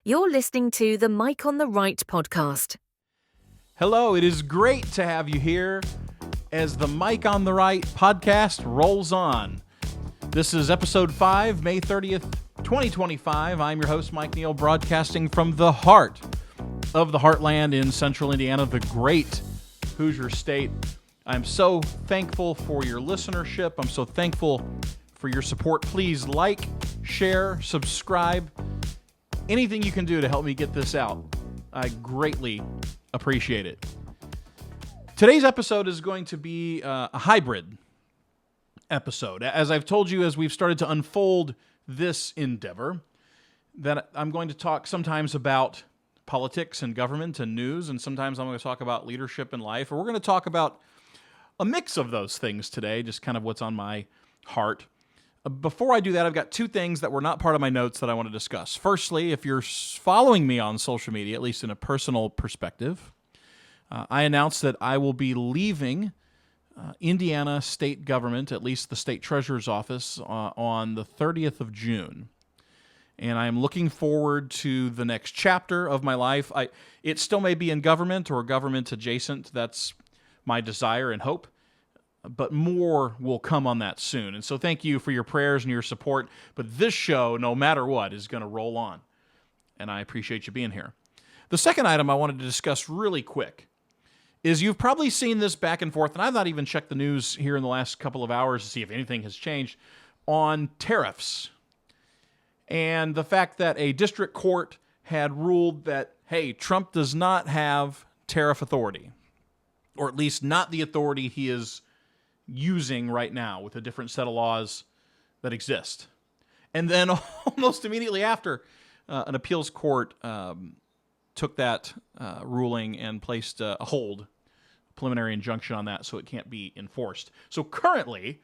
You're listening to the Mike on the Right podcast. Hello, it is great to have you here as the Mike on the Right podcast rolls on. This is episode 5, May 30th, 2025. I'm your host, Mike Neal, broadcasting from the heart of the heartland in central Indiana, the great Hoosier State. I'm so thankful for your listenership. I'm so thankful for your support. Please like, share, subscribe. Anything you can do to help me get this out, I greatly appreciate it. Today's episode is going to be a hybrid episode. As I've told you, as we've started to unfold this endeavor, that I'm going to talk sometimes about politics and government and news, and sometimes I'm going to talk about leadership and life. Or we're going to talk about a mix of those things today, just kind of what's on my heart. Before I do that, I've got two things that were not part of my notes that I want to discuss. Firstly, if you're following me on social media, at least in a personal perspective, I announced that I will be leaving Indiana state government, at least the state treasurer's office, on the 30th of June. And I am looking forward to the next chapter of my life. It still may be in government or government adjacent. That's my desire and hope. But more will come on that soon. And so thank you for your prayers and your support. But this show, no matter what, is going to roll on. And I appreciate you being here. The second item I wanted to discuss really quick is you've probably seen this back and forth, and I've not even checked the news here in the last couple of hours to see if anything has changed, on tariffs. And the fact that a district court had ruled that, hey, Trump does not have tariff authority, or at least not the authority he is using right now with a different set of laws that exist. And then almost immediately after, an appeals court took that ruling and placed a hold, preliminary injunction on that, so it can't be enforced. So currently,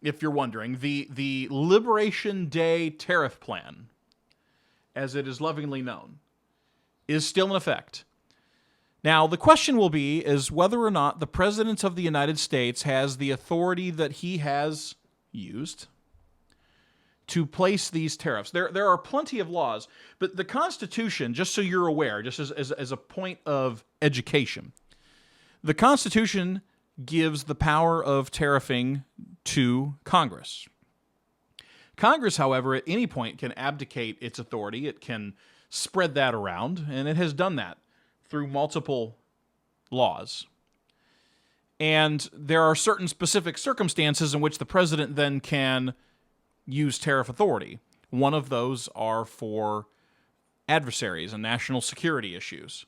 if you're wondering, the Liberation Day tariff plan, as it is lovingly known, is still in effect. Now, the question will be is whether or not the President of the United States has the authority that he has used to place these tariffs. There are plenty of laws, but the Constitution, just so you're aware, just as a point of education, the Constitution gives the power of tariffing to Congress. Congress, however, at any point can abdicate its authority. It can spread that around, and it has done that through multiple laws. And there are certain specific circumstances in which the president then can use tariff authority. One of those are for adversaries and national security issues.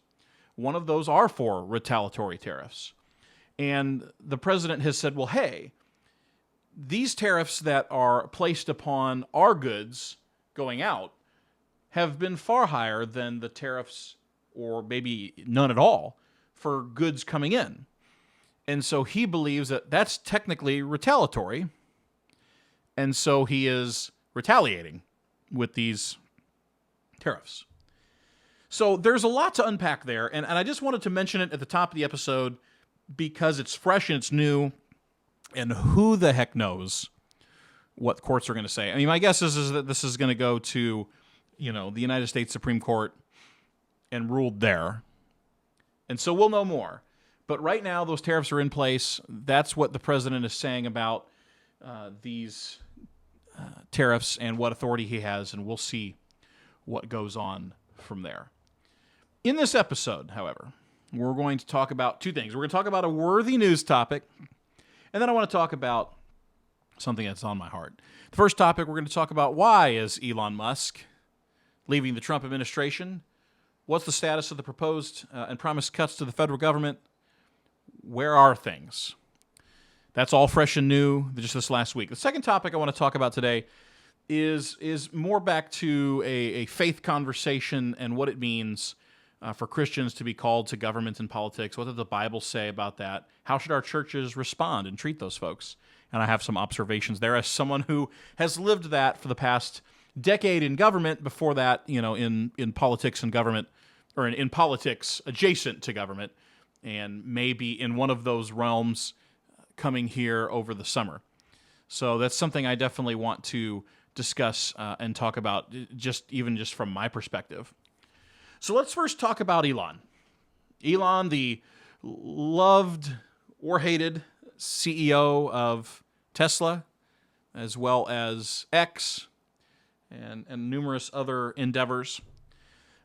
One of those are for retaliatory tariffs. And the president has said, well, hey, these tariffs that are placed upon our goods going out have been far higher than the tariffs, or maybe none at all, for goods coming in. And so he believes that that's technically retaliatory, and so he is retaliating with these tariffs. So there's a lot to unpack there, and I just wanted to mention it at the top of the episode because it's fresh and it's new, and who the heck knows what courts are going to say. I mean, my guess is that this is going to go to, the United States Supreme Court and ruled there. And so we'll know more. But right now, those tariffs are in place. That's what the president is saying about these tariffs and what authority he has, and we'll see what goes on from there. In this episode, however, we're going to talk about two things. We're going to talk about a worthy news topic, and then I want to talk about something that's on my heart. The first topic, we're going to talk about why is Elon Musk leaving the Trump administration. What's the status of the proposed and promised cuts to the federal government? Where are things? That's all fresh and new just this last week. The second topic I want to talk about today is more back to a faith conversation and what it means for Christians to be called to government and politics. What does the Bible say about that? How should our churches respond and treat those folks? And I have some observations there as someone who has lived that for the past decade in government, before that, in politics and government, or in politics adjacent to government, and maybe in one of those realms coming here over the summer. So that's something I definitely want to discuss and talk about, just from my perspective. So let's first talk about Elon. Elon, the loved or hated CEO of Tesla, as well as X and numerous other endeavors,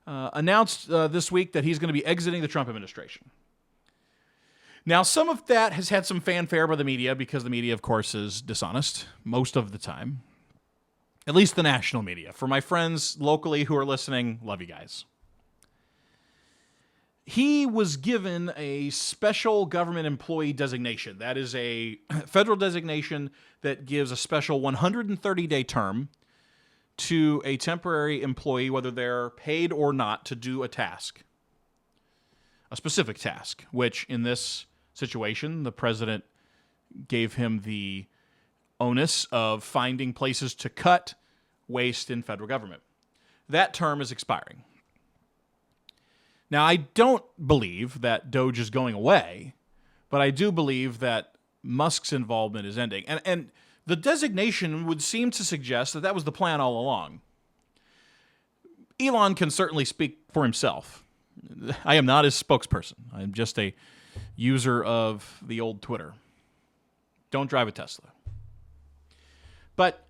announced this week that he's going to be exiting the Trump administration. Now, some of that has had some fanfare by the media because the media, of course, is dishonest most of the time. At least the national media. For my friends locally who are listening, love you guys. He was given a special government employee designation. That is a federal designation that gives a special 130-day term to a temporary employee, whether they're paid or not, to do a task. A specific task, which in this situation, the president gave him the onus of finding places to cut waste in federal government. That term is expiring. Now, I don't believe that DOGE is going away, but I do believe that Musk's involvement is ending. And the designation would seem to suggest that that was the plan all along. Elon can certainly speak for himself. I am not his spokesperson. I'm just a user of the old Twitter. Don't drive a Tesla. But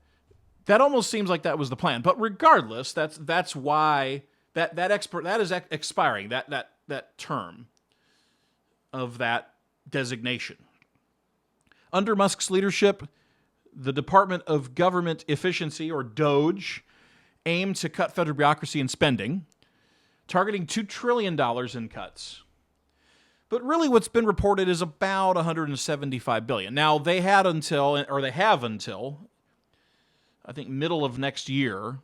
that almost seems like that was the plan. But regardless, that's why that is expiring, that term of that designation. Under Musk's leadership, the Department of Government Efficiency, or DOGE, aimed to cut federal bureaucracy and spending, targeting $2 trillion in cuts. But really what's been reported is about $175 billion. Now, they have until, I think, middle of next year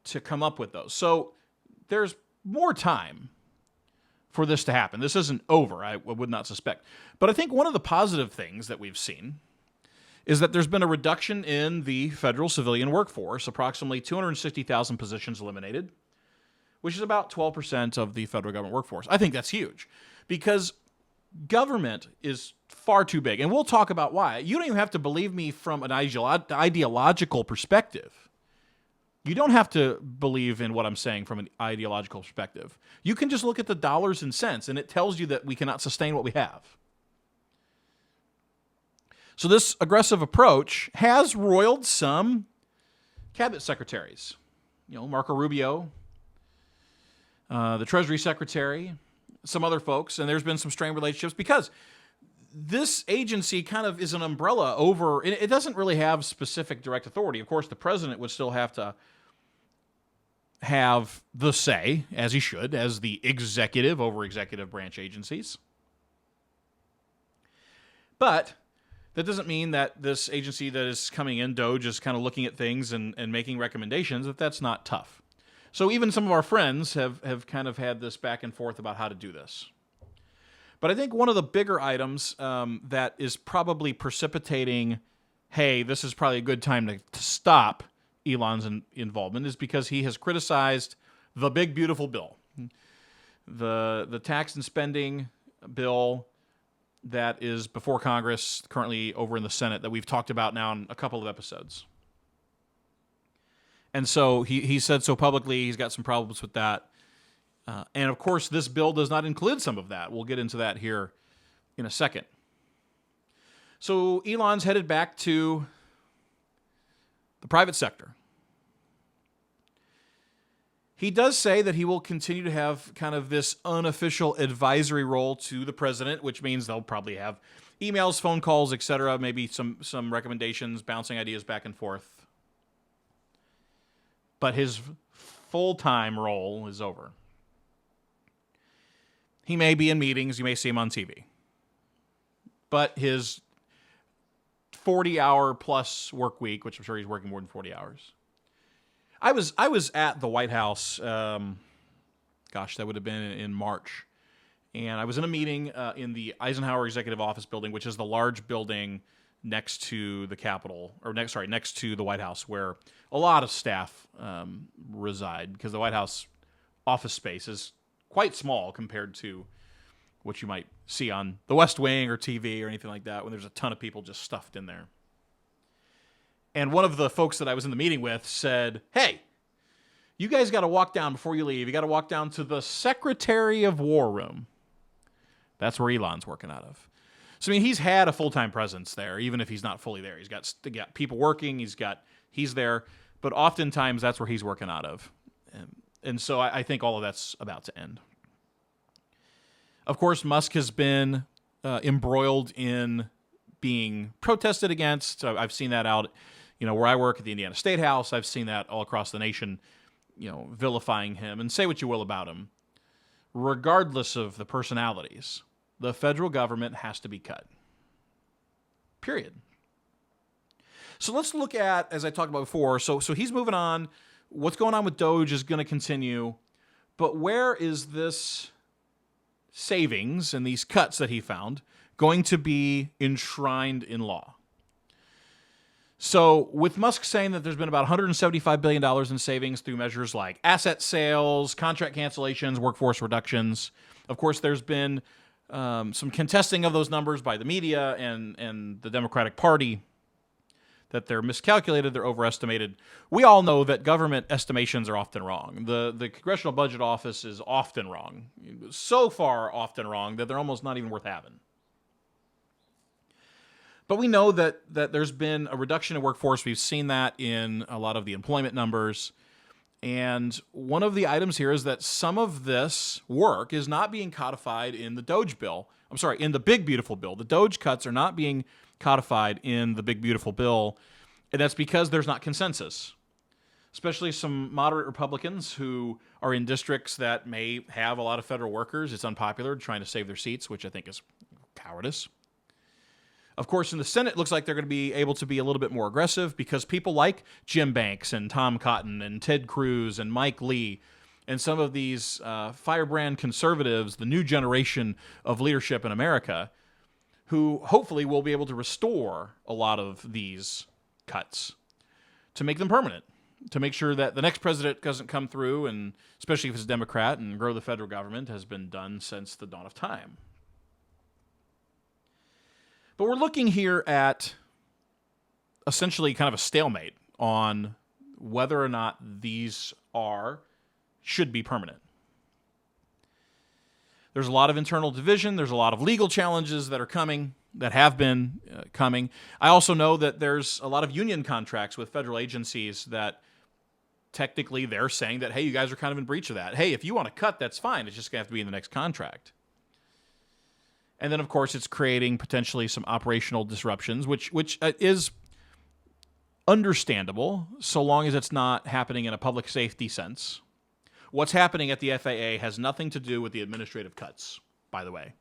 to come up with those. So there's more time for this to happen. This isn't over, I would not suspect. But I think one of the positive things that we've seen is that there's been a reduction in the federal civilian workforce, approximately 260,000 positions eliminated, which is about 12% of the federal government workforce. I think that's huge because government is far too big. And we'll talk about why. You don't even have to believe me from an ideological perspective. You don't have to believe in what I'm saying from an ideological perspective. You can just look at the dollars and cents, and it tells you that we cannot sustain what we have. So this aggressive approach has roiled some cabinet secretaries. Marco Rubio, the Treasury Secretary, some other folks, and there's been some strained relationships because this agency kind of is an umbrella over, it doesn't really have specific direct authority. Of course, the president would still have to have the say, as he should, as the executive over executive branch agencies. But that doesn't mean that this agency that is coming in, DOGE, is kind of looking at things and making recommendations, that's not tough. So even some of our friends have kind of had this back and forth about how to do this. But I think one of the bigger items that is probably precipitating, hey, this is probably a good time to stop Elon's involvement, is because he has criticized the big, beautiful bill. The tax and spending bill that is before Congress, currently over in the Senate, that we've talked about now in a couple of episodes. And so he said so publicly, he's got some problems with that. And of course, this bill does not include some of that. We'll get into that here in a second. So Elon's headed back to the private sector. He does say that he will continue to have kind of this unofficial advisory role to the president, which means they'll probably have emails, phone calls, etc., maybe some recommendations, bouncing ideas back and forth. But his full-time role is over. He may be in meetings, you may see him on TV. But his 40-hour plus work week, which I'm sure he's working more than 40 hours. I was at the White House, that would have been in March. And I was in a meeting in the Eisenhower Executive Office building, which is the large building next to the Capitol, next to the White House, where a lot of staff reside, because the White House office space is quite small compared to what you might see on the West Wing or TV or anything like that, when there's a ton of people just stuffed in there. And one of the folks that I was in the meeting with said, hey, You guys got to walk down before you leave. You got to walk down to the Secretary of War room. That's where Elon's working out of. So, I mean, he's had a full-time presence there, even if he's not fully there. He's got people working. He's there. But oftentimes, that's where he's working out of. And so I think all of that's about to end. Of course, Musk has been embroiled in being protested against. I've seen that out, where I work at the Indiana State House. I've seen that all across the nation, vilifying him. And say what you will about him. Regardless of the personalities, the federal government has to be cut. Period. So let's look at, as I talked about before, so he's moving on. What's going on with DOGE is going to continue. But where is this savings and these cuts that he found going to be enshrined in law? So with Musk saying that there's been about $175 billion in savings through measures like asset sales, contract cancellations, workforce reductions. Of course, there's been some contesting of those numbers by the media and the Democratic Party, that they're miscalculated, they're overestimated. We all know that government estimations are often wrong. The Congressional Budget Office is often wrong. So far often wrong that they're almost not even worth having. But we know that there's been a reduction in workforce. We've seen that in a lot of the employment numbers. And one of the items here is that some of this work is not being codified in the DOGE bill. I'm sorry, in the Big Beautiful Bill. The DOGE cuts are not being codified in the Big Beautiful Bill, and that's because there's not consensus. Especially some moderate Republicans who are in districts that may have a lot of federal workers. It's unpopular, trying to save their seats, which I think is cowardice. Of course, in the Senate, it looks like they're going to be able to be a little bit more aggressive because people like Jim Banks and Tom Cotton and Ted Cruz and Mike Lee and some of these firebrand conservatives, the new generation of leadership in America, who hopefully will be able to restore a lot of these cuts to make them permanent, to make sure that the next president doesn't come through, and especially if it's a Democrat, and grow the federal government has been done since the dawn of time. But we're looking here at essentially kind of a stalemate on whether or not these should be permanent. There's a lot of internal division. There's a lot of legal challenges that are coming, that have been coming. I also know that there's a lot of union contracts with federal agencies that technically they're saying that, hey, you guys are kind of in breach of that. Hey, if you want to cut, that's fine. It's just going to have to be in the next contract. And then, of course, it's creating potentially some operational disruptions, which is understandable so long as it's not happening in a public safety sense. What's happening at the FAA has nothing to do with the administrative cuts, by the way.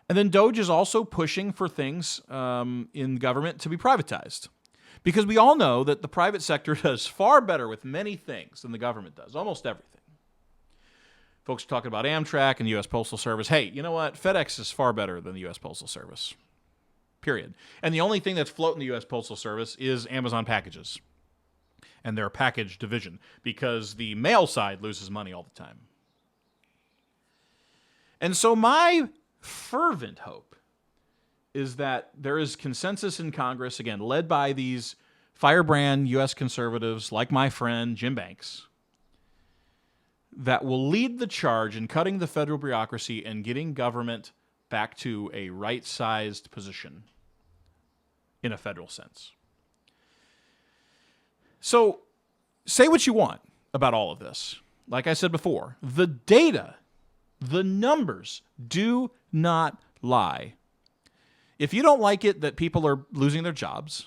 And then DOGE is also pushing for things in government to be privatized. Because we all know that the private sector does far better with many things than the government does, almost everything. Folks are talking about Amtrak and the U.S. Postal Service. Hey, you know what? FedEx is far better than the U.S. Postal Service, period. And the only thing that's floating the U.S. Postal Service is Amazon packages and their package division, because the mail side loses money all the time. And so my fervent hope is that there is consensus in Congress, again, led by these firebrand U.S. conservatives like my friend Jim Banks, that will lead the charge in cutting the federal bureaucracy and getting government back to a right-sized position in a federal sense. So, say what you want about all of this. Like I said before, the data, the numbers do not lie. If you don't like it that people are losing their jobs,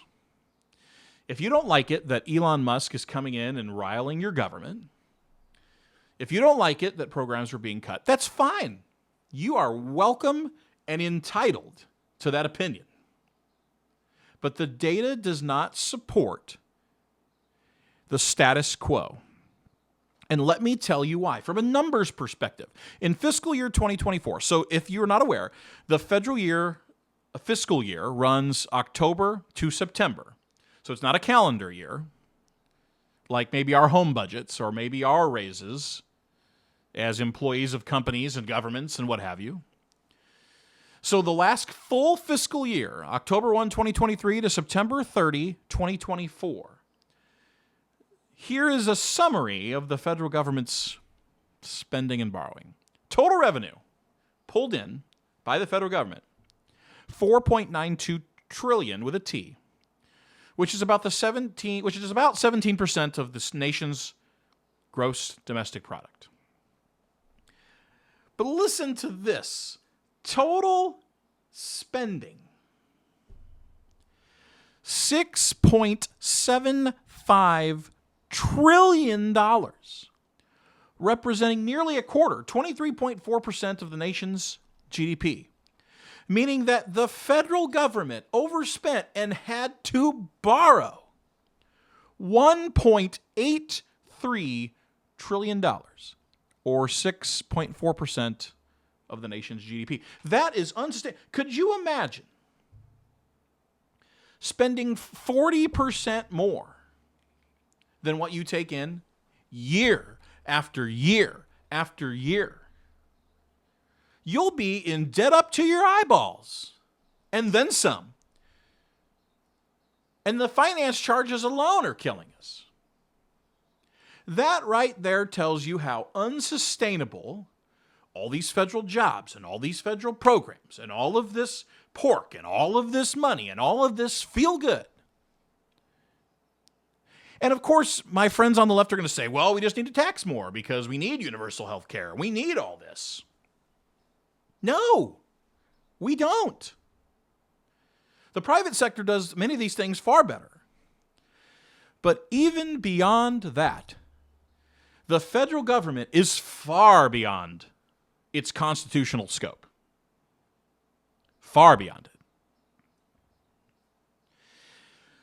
if you don't like it that Elon Musk is coming in and riling your government, if you don't like it that programs are being cut, that's fine. You are welcome and entitled to that opinion. But the data does not support the status quo. And let me tell you why. From a numbers perspective, in fiscal year 2024, so if you're not aware, the fiscal year runs October to September. So it's not a calendar year, like maybe our home budgets or maybe our raises as employees of companies and governments and what have you. So the last full fiscal year, October 1, 2023 to September 30, 2024, Here is a summary of the federal government's spending and borrowing. Total revenue pulled in by the federal government, 4.92 trillion with a T, which is about 17% of this nation's gross domestic product. But listen to this. Total spending, $6.75 trillion, representing nearly a quarter, 23.4% of the nation's GDP, meaning that the federal government overspent and had to borrow $1.83 trillion, or 6.4% of the nation's GDP. That is unsustainable. Could you imagine spending 40% more than what you take in year after year after year? You'll be in debt up to your eyeballs, and then some. And the finance charges alone are killing us. That right there tells you how unsustainable all these federal jobs and all these federal programs and all of this pork and all of this money and all of this feel good. And of course, my friends on the left are going to say, well, we just need to tax more because we need universal health care. We need all this. No, we don't. The private sector does many of these things far better. But even beyond that, the federal government is far beyond its constitutional scope. Far beyond it.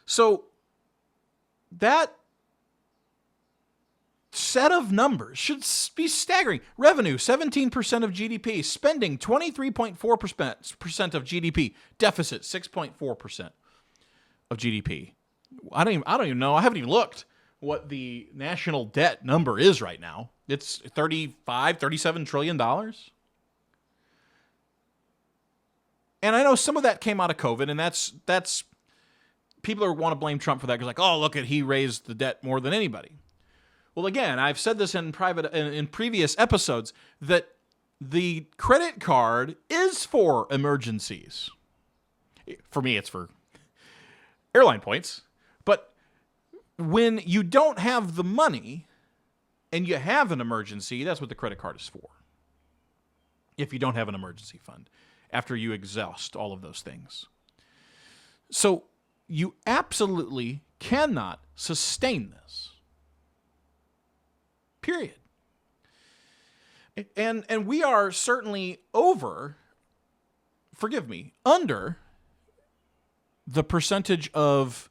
So that set of numbers should be staggering. Revenue, 17% of GDP. Spending, 23.4% of GDP. Deficit, 6.4% of GDP. I don't even know. I haven't even looked what the national debt number is right now. It's $37 trillion. And I know some of that came out of COVID, and that's people want to blame Trump for that because, like, oh, look at, he raised the debt more than anybody. Well, again, I've said this in previous episodes that the credit card is for emergencies. For me, it's for airline points. But when you don't have the money and you have an emergency, that's what the credit card is for. If you don't have an emergency fund, after you exhaust all of those things. So you absolutely cannot sustain this. Period. And we are certainly under the percentage of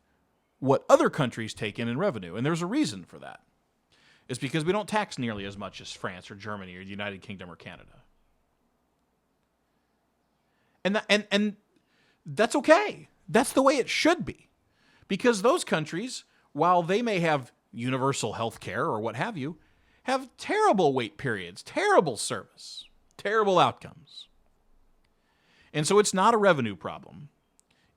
what other countries take in revenue. And there's a reason for that. It's because we don't tax nearly as much as France or Germany or the United Kingdom or Canada. And that's okay. That's the way it should be. Because those countries, while they may have universal health care or what have you, have terrible wait periods, terrible service, terrible outcomes. And so it's not a revenue problem.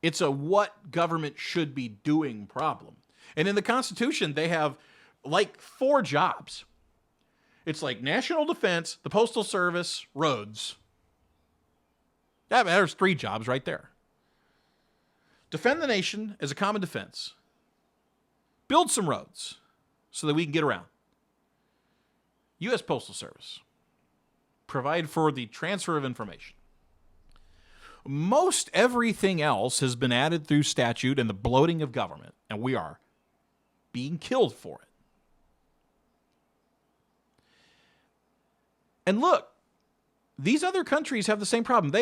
It's a what government should be doing problem. And in the Constitution, they have like 4 jobs. It's like national defense, the postal service, roads. There's 3 jobs right there. Defend the nation as a common defense. Build some roads so that we can get around. U.S. Postal Service. Provide for the transfer of information. Most everything else has been added through statute and the bloating of government, and we are being killed for it. And look, these other countries have the same problem.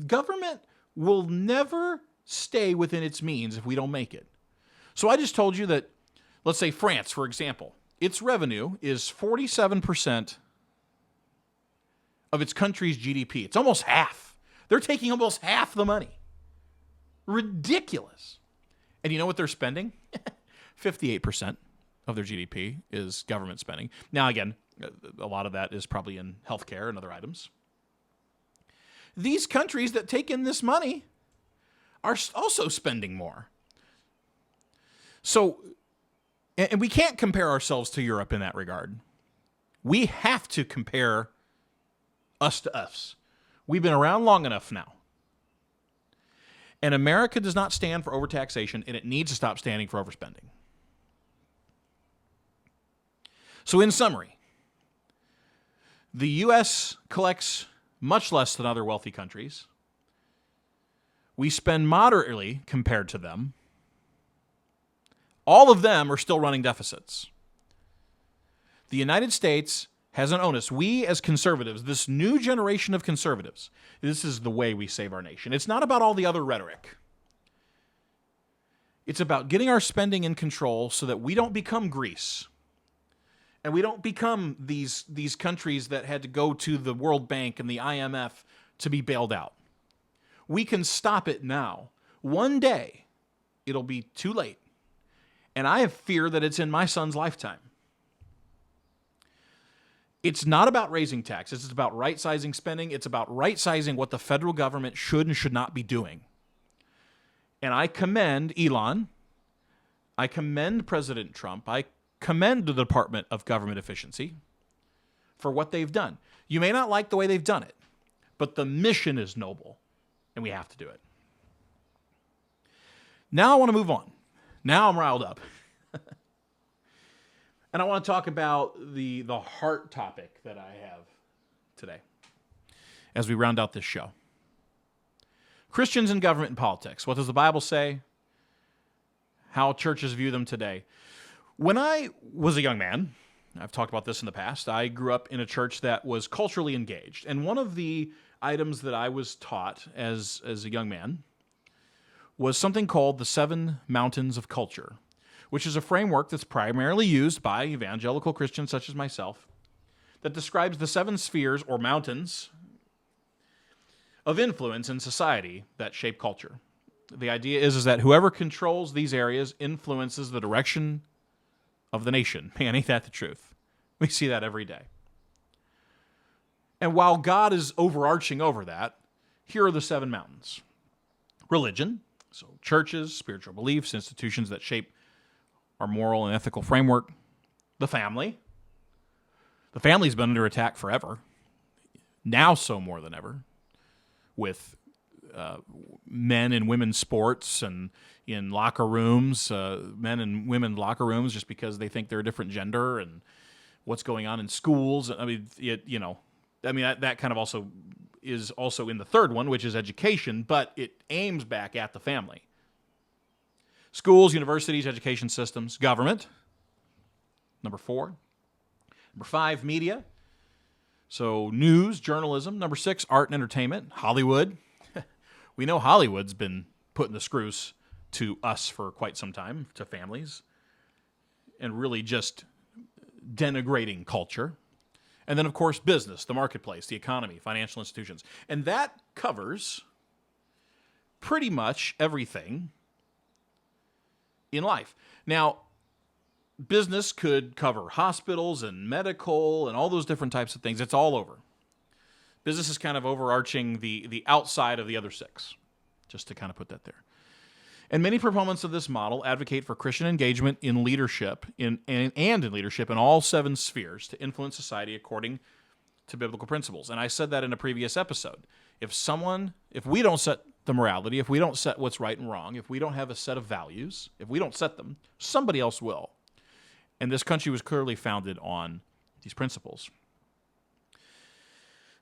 Government will never stay within its means if we don't make it. So I just told you that, let's say France, for example, its revenue is 47% of its country's GDP. It's almost half. They're taking almost half the money. Ridiculous. And you know what they're spending? 58% of their GDP is government spending. Now, again, a lot of that is probably in healthcare and other items. These countries that take in this money are also spending more. So And we can't compare ourselves to Europe in that regard. We have to compare us to us. We've been around long enough now. And America does not stand for overtaxation, and it needs to stop standing for overspending. So in summary, the U.S. collects much less than other wealthy countries. We spend moderately compared to them. All of them are still running deficits. The United States has an onus. We as conservatives, this new generation of conservatives, this is the way we save our nation. It's not about all the other rhetoric. It's about getting our spending in control so that we don't become Greece. And we don't become these countries that had to go to the World Bank and the IMF to be bailed out. We can stop it now. One day, it'll be too late. And I have fear that it's in my son's lifetime. It's not about raising taxes. It's about right-sizing spending. It's about right-sizing what the federal government should and should not be doing. And I commend Elon. I commend President Trump. I commend the Department of Government Efficiency for what they've done. You may not like the way they've done it, but the mission is noble, and we have to do it. Now I want to move on. Now I'm riled up. And I want to talk about the heart topic that I have today as we round out this show. Christians in government and politics. What does the Bible say? How churches view them today. When I was a young man, I've talked about this in the past, I grew up in a church that was culturally engaged. And one of the items that I was taught as a young man was something called the 7 Mountains of Culture, which is a framework that's primarily used by evangelical Christians such as myself that describes the 7 spheres or mountains of influence in society that shape culture. The idea is that whoever controls these areas influences the direction of the nation. Man, ain't that the truth? We see that every day. And while God is overarching over that, here are the 7 mountains. Religion, so churches, spiritual beliefs, institutions that shape our moral and ethical framework. The family. The family's been under attack forever. Now so more than ever. With men and women's sports and in locker rooms, men and women locker rooms just because they think they're a different gender, and what's going on in schools. I mean, that kind of also is also in the third one, which is education, but it aims back at the family. Schools, universities, education systems, government. Number 4. Number 5, media. So news, journalism. Number 6, art and entertainment. Hollywood. We know Hollywood's been putting the screws to us for quite some time, to families, and really just denigrating culture. And then, of course, business, the marketplace, the economy, financial institutions. And that covers pretty much everything in life. Now, business could cover hospitals and medical and all those different types of things. It's all over. Business is kind of overarching the outside of the other 6, just to kind of put that there. And many proponents of this model advocate for Christian engagement in leadership and in leadership in all 7 spheres to influence society according to biblical principles. And I said that in a previous episode. If we don't set the morality, if we don't set what's right and wrong, if we don't have a set of values, if we don't set them, somebody else will. And this country was clearly founded on these principles.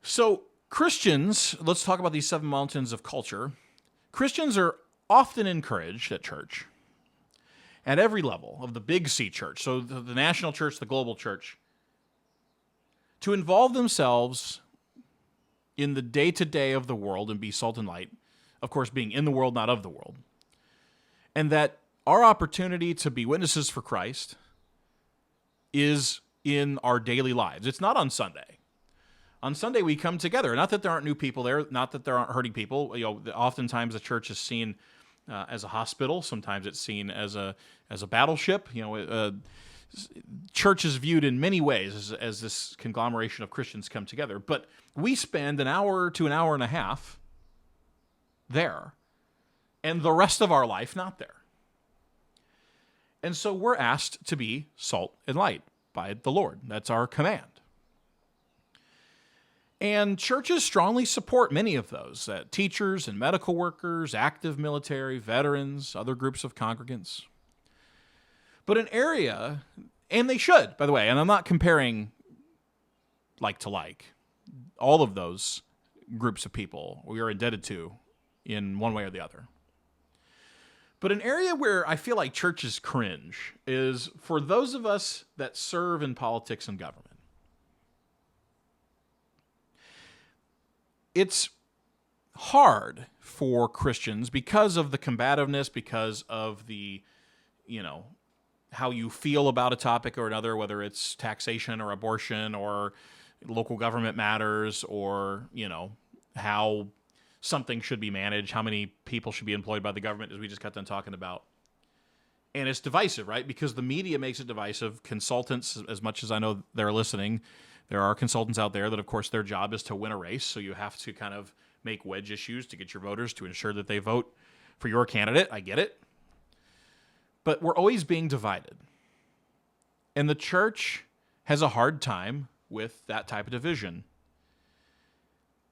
So Christians, let's talk about these 7 mountains of culture. Christians are often encouraged at church, at every level of the big C church, so the national church, the global church, to involve themselves in the day-to-day of the world and be salt and light, of course, being in the world, not of the world. And that our opportunity to be witnesses for Christ is in our daily lives. It's not on Sunday. On Sunday, we come together. Not that there aren't new people there, not that there aren't hurting people. Oftentimes the church is seen as a hospital. Sometimes it's seen as a battleship. Church is viewed in many ways as this conglomeration of Christians come together. But we spend an hour to an hour and a half there, and the rest of our life not there. And so we're asked to be salt and light by the Lord. That's our command. And churches strongly support many of those, teachers and medical workers, active military, veterans, other groups of congregants. But an area, and they should, by the way, and I'm not comparing like to like. All of those groups of people we are indebted to in one way or the other. But an area where I feel like churches cringe is for those of us that serve in politics and government. It's hard for Christians because of the combativeness, because of the, how you feel about a topic or another, whether it's taxation or abortion or local government matters or, how something should be managed, how many people should be employed by the government, as we just got done talking about. And it's divisive, right? Because the media makes it divisive. Consultants, as much as I know they're listening, there are consultants out there that, of course, their job is to win a race. So you have to kind of make wedge issues to get your voters to ensure that they vote for your candidate. I get it. But we're always being divided. And the church has a hard time with that type of division.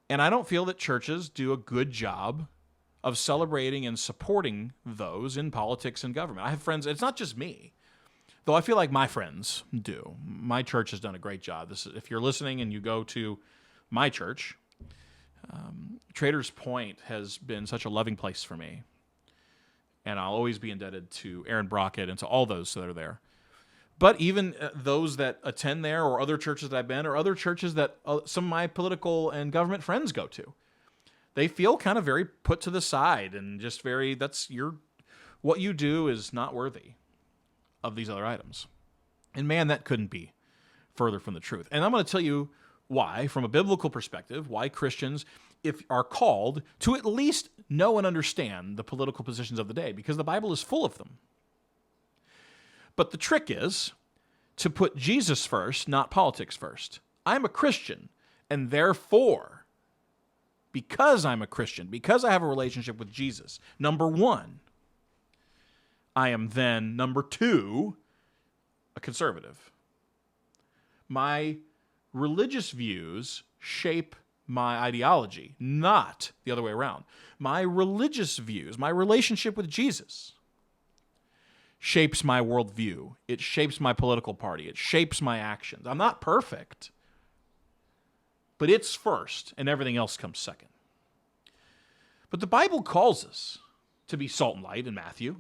And I don't feel that churches do a good job of celebrating and supporting those in politics and government. I have friends, it's not just me, though I feel like my friends do. My church has done a great job. If you're listening and you go to my church, Traders Point has been such a loving place for me. And I'll always be indebted to Aaron Brockett and to all those that are there. But even those that attend there or other churches that I've been or other churches that some of my political and government friends go to, they feel kind of very put to the side and just very, what you do is not worthy of these other items. And man, that couldn't be further from the truth. And I'm going to tell you why, from a biblical perspective, why Christians are called to at least know and understand the political positions of the day, because the Bible is full of them. But the trick is to put Jesus first, not politics first. I'm a Christian, and therefore, because I'm a Christian, because I have a relationship with Jesus, number one, I am then, number two, a conservative. My religious views shape my ideology, not the other way around. My religious views, my relationship with Jesus, shapes my worldview. It shapes my political party. It shapes my actions. I'm not perfect, but it's first, and everything else comes second. But the Bible calls us to be salt and light in Matthew,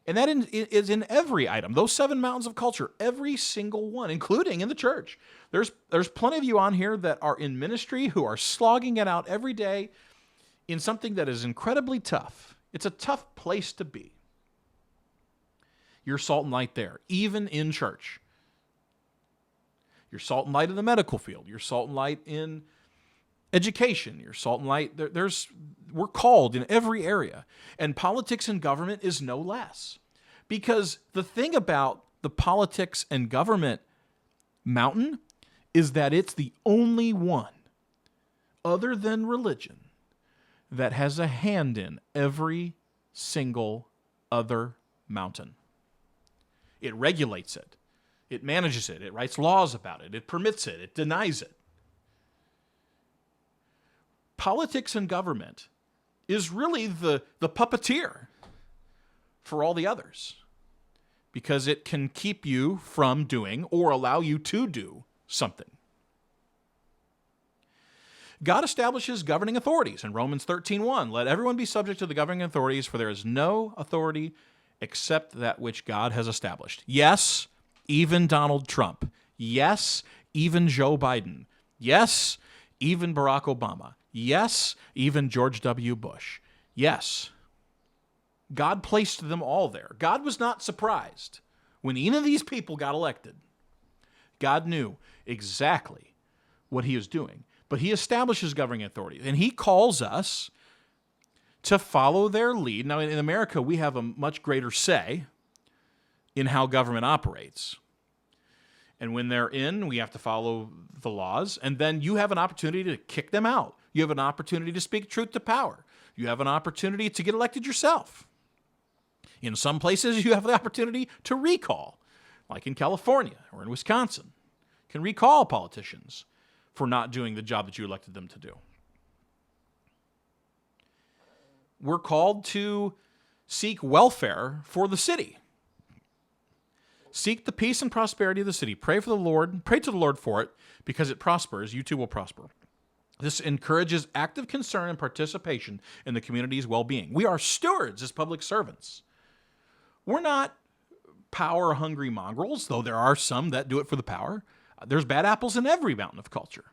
and that is in every item. Those 7 mountains of culture, every single one, including in the church. There's plenty of you on here that are in ministry who are slogging it out every day in something that is incredibly tough. It's a tough place to be. You're salt and light there, even in church. You're salt and light in the medical field. You're salt and light in education. You're salt and light. We're called in every area. And politics and government is no less. Because the thing about the politics and government mountain is that it's the only one, other than religion, that has a hand in every single other mountain. It regulates it. It manages it. It writes laws about it. It permits it. It denies it. Politics and government is really the puppeteer for all the others, because it can keep you from doing or allow you to do something. God establishes governing authorities in Romans 13:1. Let everyone be subject to the governing authorities, for there is no authority except that which God has established. Yes, even Donald Trump. Yes, even Joe Biden. Yes, even Barack Obama. Yes, even George W. Bush. Yes, God placed them all there. God was not surprised when any of these people got elected. God knew exactly what he was doing. But he establishes governing authorities, and he calls us to follow their lead. Now, in America, we have a much greater say in how government operates. And when they're in, we have to follow the laws, and then you have an opportunity to kick them out. You have an opportunity to speak truth to power. You have an opportunity to get elected yourself. In some places, you have the opportunity to recall, like in California or in Wisconsin. You can recall politicians for not doing the job that you elected them to do. We're called to seek welfare for the city. Seek the peace and prosperity of the city. Pray to the Lord for it, because it prospers, you too will prosper. This encourages active concern and participation in the community's well-being. We are stewards as public servants. We're not power-hungry mongrels, though there are some that do it for the power. There's bad apples in every mountain of culture.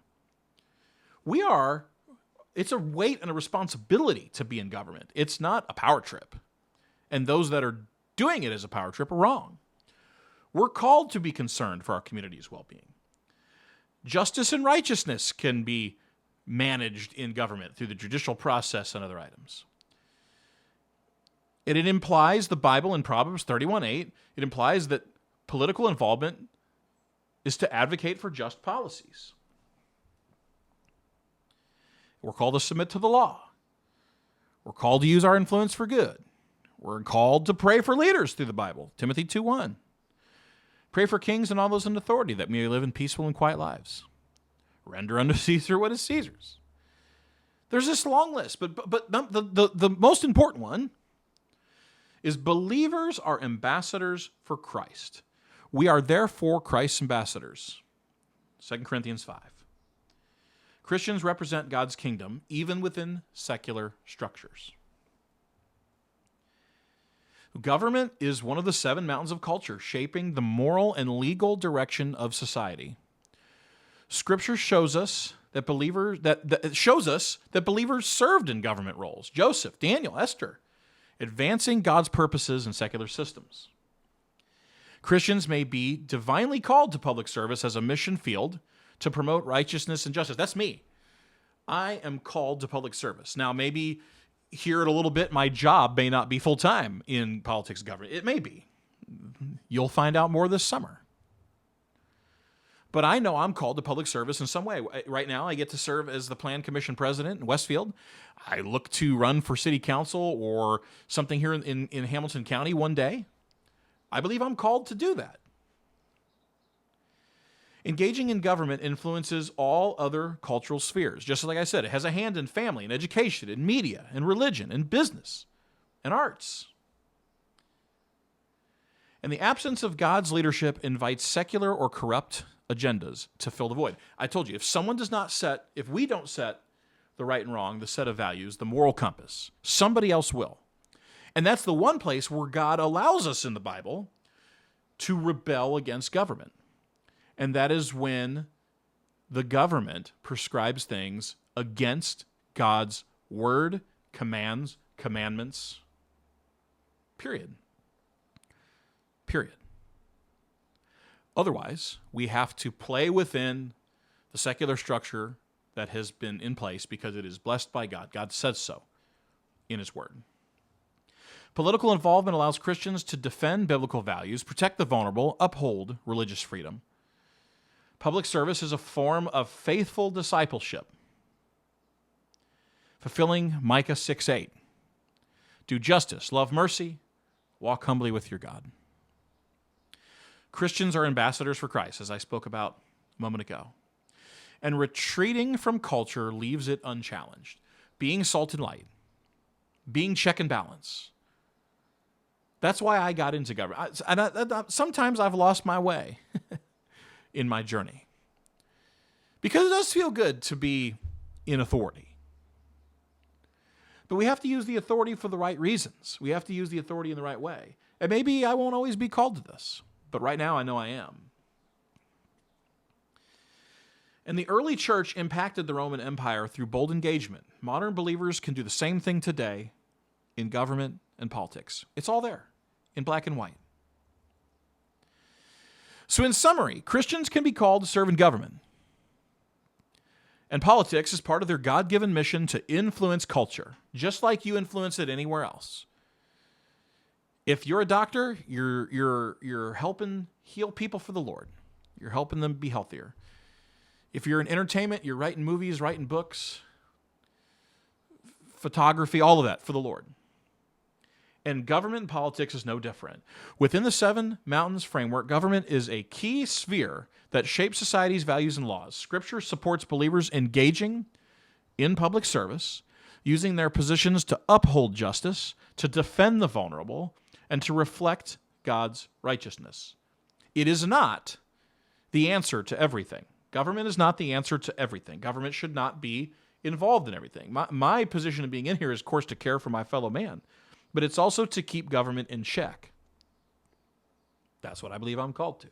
It's a weight and a responsibility to be in government. It's not a power trip. And those that are doing it as a power trip are wrong. We're called to be concerned for our community's well-being. Justice and righteousness can be managed in government through the judicial process and other items. It implies, the Bible in Proverbs 31:8, it implies that political involvement is to advocate for just policies. We're called to submit to the law. We're called to use our influence for good. We're called to pray for leaders through the Bible. Timothy 2:1. Pray for kings and all those in authority, that we may live in peaceful and quiet lives. Render unto Caesar what is Caesar's. There's this long list, but the most important one is believers are ambassadors for Christ. We are therefore Christ's ambassadors. 2 Corinthians 5. Christians represent God's kingdom even within secular structures. Government is one of the 7 mountains of culture, shaping the moral and legal direction of society. Scripture shows us that believers served in government roles. Joseph, Daniel, Esther, advancing God's purposes in secular systems. Christians may be divinely called to public service as a mission field to promote righteousness and justice. That's me. I am called to public service. Now, maybe here in a little bit, my job may not be full-time in politics and government. It may be. You'll find out more this summer. But I know I'm called to public service in some way. Right now, I get to serve as the Plan Commission president in Westfield. I look to run for city council or something here in Hamilton County one day. I believe I'm called to do that. Engaging in government influences all other cultural spheres. Just like I said, it has a hand in family and education and media and religion and business and arts. And the absence of God's leadership invites secular or corrupt agendas to fill the void. I told you, if we don't set the right and wrong, the set of values, the moral compass, somebody else will. And that's the one place where God allows us in the Bible to rebel against government. And that is when the government prescribes things against God's word, commands, commandments. Period. Otherwise, we have to play within the secular structure that has been in place because it is blessed by God. God says so in His Word. Political involvement allows Christians to defend biblical values, protect the vulnerable, uphold religious freedom. Public service is a form of faithful discipleship, fulfilling Micah 6:8. Do justice, love mercy, walk humbly with your God. Christians are ambassadors for Christ, as I spoke about a moment ago. And retreating from culture leaves it unchallenged. Being salt and light, being check and balance. That's why I got into government. Sometimes I've lost my way in my journey. Because it does feel good to be in authority. But we have to use the authority for the right reasons. We have to use the authority in the right way. And maybe I won't always be called to this, but right now I know I am. And the early church impacted the Roman Empire through bold engagement. Modern believers can do the same thing today in government and politics. It's all there in black and white. So in summary, Christians can be called to serve in government. And politics is part of their God-given mission to influence culture, just like you influence it anywhere else. If you're a doctor, you're helping heal people for the Lord. You're helping them be healthier. If you're in entertainment, you're writing movies, writing books, photography, all of that for the Lord. And government and politics is no different. Within the Seven Mountains framework, government is a key sphere that shapes society's values and laws. Scripture supports believers engaging in public service, using their positions to uphold justice, to defend the vulnerable, and to reflect God's righteousness. It is not the answer to everything. Government is not the answer to everything. Government should not be involved in everything. My position of being in here is, of course, to care for my fellow man, but it's also to keep government in check. That's what I believe I'm called to.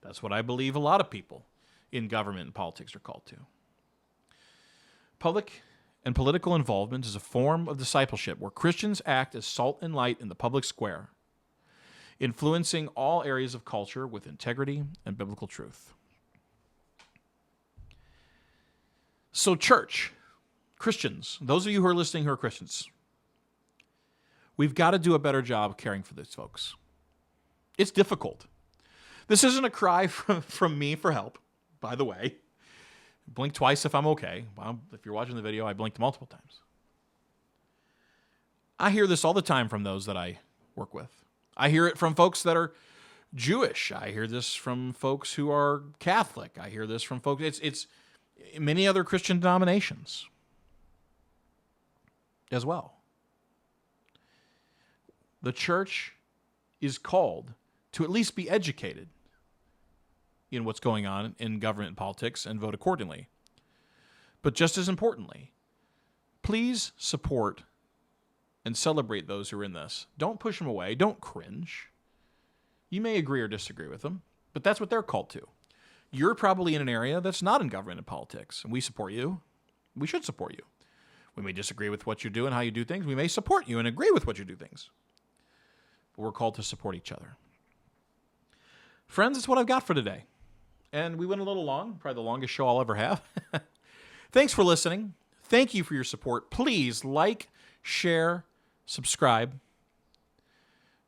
That's what I believe a lot of people in government and politics are called to. Public and political involvement is a form of discipleship where Christians act as salt and light in the public square, influencing all areas of culture with integrity and biblical truth. So church, Christians, those of you who are listening who are Christians, we've got to do a better job caring for these folks. It's difficult. This isn't a cry from me for help, by the way. Blink twice if I'm okay. Well, if you're watching the video, I blinked multiple times. I hear this all the time from those that I work with. I hear it from folks that are Jewish. I hear this from folks who are Catholic. I hear this from folks. It's many other Christian denominations as well. The church is called to at least be educated in what's going on in government and politics and vote accordingly. But just as importantly, please support and celebrate those who are in this. Don't push them away. Don't cringe. You may agree or disagree with them, but that's what they're called to. You're probably in an area that's not in government and politics, and we support you. We should support you. We may disagree with what you do and how you do things. We may support you and agree with what you do things. But we're called to support each other. Friends, that's what I've got for today. And we went a little long, probably the longest show I'll ever have. Thanks for listening. Thank you for your support. Please like, share, subscribe.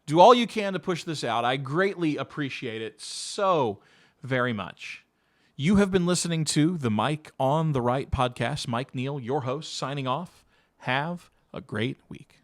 Do all you can to push this out. I greatly appreciate it so very much. You have been listening to the Mike on the Right podcast. Mike Neal, your host, signing off. Have a great week.